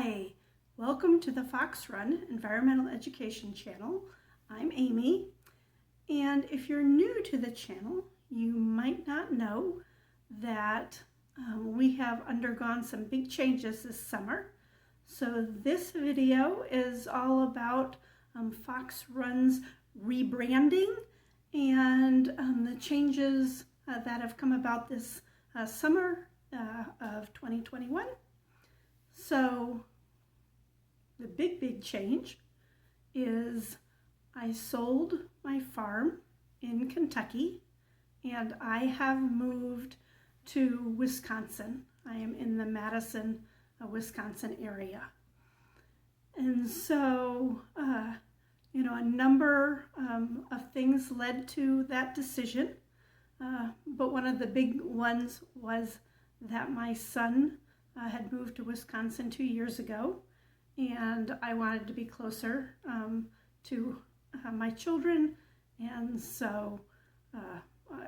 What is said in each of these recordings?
Hi, welcome to the Fox Run Environmental Education channel. I'm Amy, and if you're new to the channel, you might not know that we have undergone some big changes this summer. So this video is all about Fox Run's rebranding and the changes that have come about this summer of 2021. So the big change is I sold my farm in Kentucky and I have moved to Wisconsin. I am in the Madison, Wisconsin area. And so, a number of things led to that decision. But one of the big ones was that my son had moved to Wisconsin 2 years ago, and I wanted to be closer to my children, and so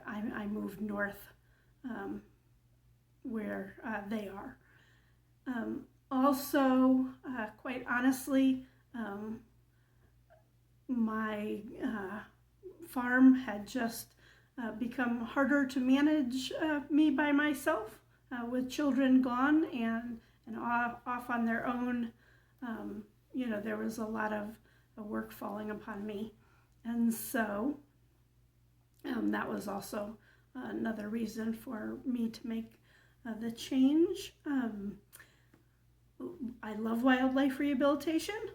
I moved north where they are. Also, quite honestly, my farm had just become harder to manage me by myself. With children gone and off on their own, there was a lot of work falling upon me. And so that was also another reason for me to make the change. I love wildlife rehabilitation,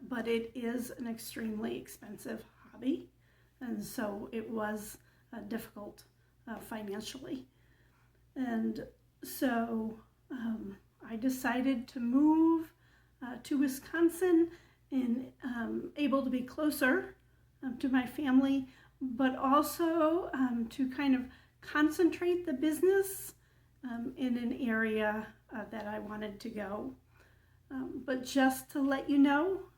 but it is an extremely expensive hobby. And so it was difficult financially. And so I decided to move to Wisconsin and able to be closer to my family, but also to kind of concentrate the business in an area that I wanted to go. But just to let you know,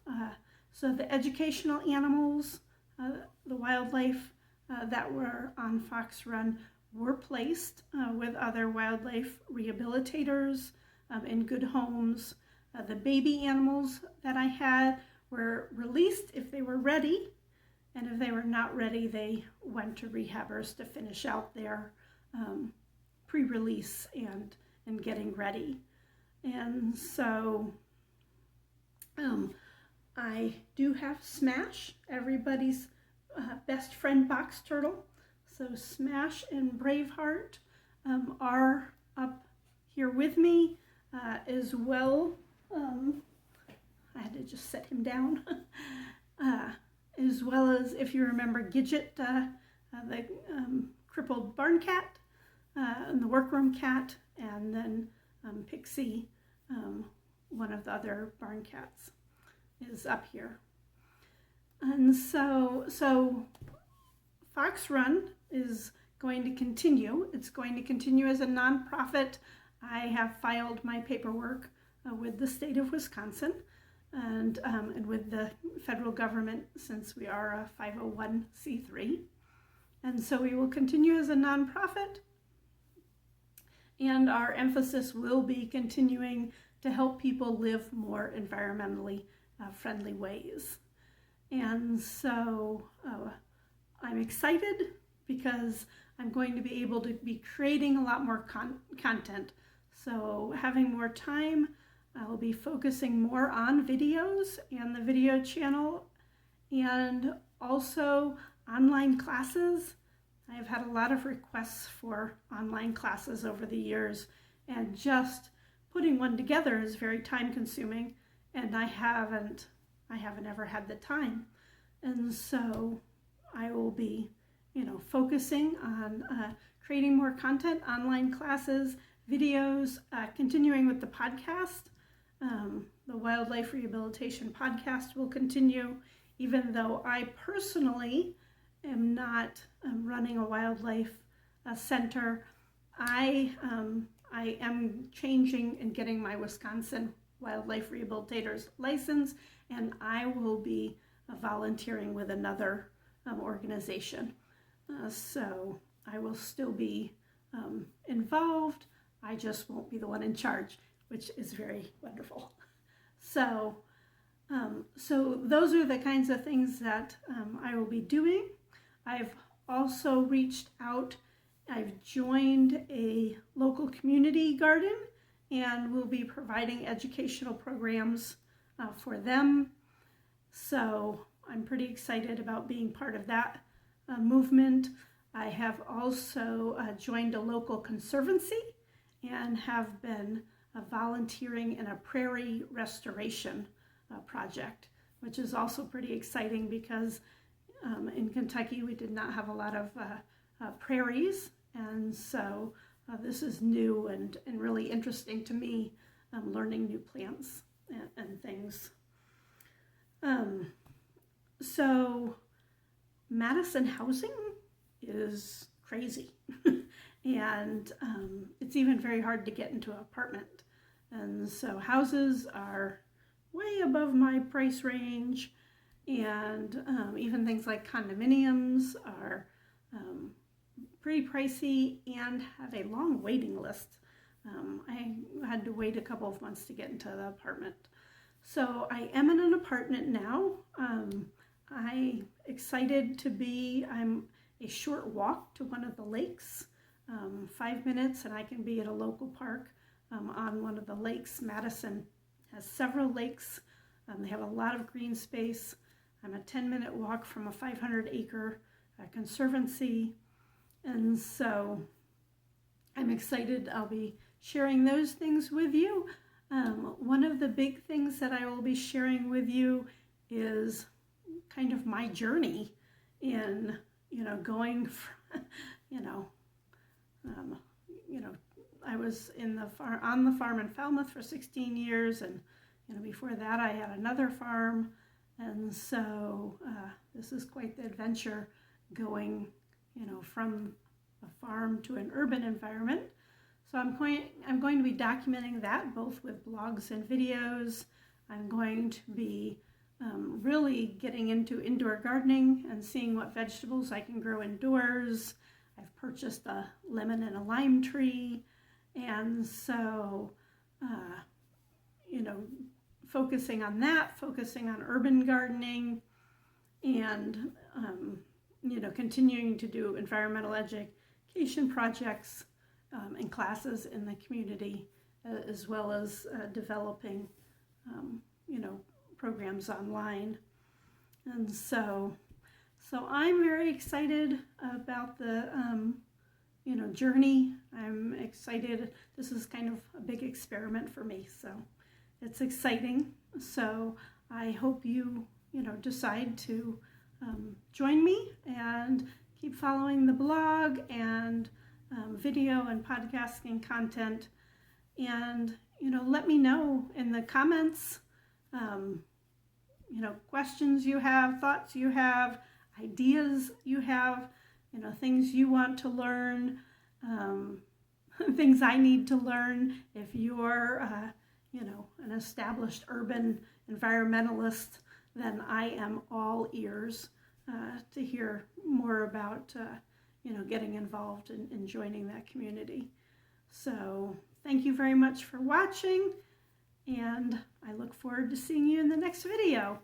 so the educational animals, the wildlife that were on Fox Run were placed with other wildlife rehabilitators in good homes. The baby animals that I had were released if they were ready, and if they were not ready, they went to rehabbers to finish out their pre-release and getting ready. And so I do have Smash, everybody's best friend box turtle. So Smash and Braveheart are up here with me as well. I had to just set him down. As well as, if you remember, Gidget, the crippled barn cat, and the workroom cat, and then Pixie, one of the other barn cats, is up here. And so Fox Run is going to continue. It's going to continue as a nonprofit. I have filed my paperwork with the state of Wisconsin and with the federal government, since we are a 501c3. And so we will continue as a nonprofit, and our emphasis will be continuing to help people live more environmentally friendly ways. And so I'm excited because I'm going to be able to be creating a lot more content. So having more time, I'll be focusing more on videos and the video channel, and also online classes. I've had a lot of requests for online classes over the years, and just putting one together is very time consuming, and I haven't ever had the time. And so I will be focusing on creating more content, online classes, videos, continuing with the podcast. The Wildlife Rehabilitation podcast will continue, even though I personally am not running a wildlife center. I am changing and getting my Wisconsin Wildlife Rehabilitators license, and I will be volunteering with another organization. So I will still be involved. I just won't be the one in charge, which is very wonderful. So those are the kinds of things that I will be doing. I've also reached out. I've joined a local community garden and will be providing educational programs for them. So I'm pretty excited about being part of that movement. I have also joined a local conservancy and have been volunteering in a prairie restoration project, which is also pretty exciting because in Kentucky we did not have a lot of prairies, and so this is new and really interesting to me, learning new plants and things. So Madison housing is crazy and it's even very hard to get into an apartment, and so houses are way above my price range, and even things like condominiums are pretty pricey and have a long waiting list. I had to wait a couple of months to get into the apartment. So I am in an apartment now. I'm excited to be. I'm a short walk to one of the lakes, 5 minutes, and I can be at a local park on one of the lakes. Madison has several lakes. They have a lot of green space. I'm a 10-minute walk from a 500-acre conservancy, and so I'm excited. I'll be sharing those things with you. One of the big things that I will be sharing with you is kind of my journey in, going from, I was on the farm in Falmouth for 16 years, and before that I had another farm, and so this is quite the adventure going, from a farm to an urban environment. So I'm going to be documenting that both with blogs and videos. I'm going to be really getting into indoor gardening and seeing what vegetables I can grow indoors. I've purchased a lemon and a lime tree, and so focusing on that, focusing on urban gardening, and continuing to do environmental education projects and classes in the community, as well as developing programs online. And so I'm very excited about the journey. I'm excited. This is kind of a big experiment for me, so it's exciting. So I hope you decide to join me and keep following the blog and video and podcasting content, and let me know in the comments questions you have, thoughts you have, ideas you have, things you want to learn, things I need to learn. If you're an established urban environmentalist, then I am all ears to hear more about getting involved and joining that community. So thank you very much for watching, and I look forward to seeing you in the next video.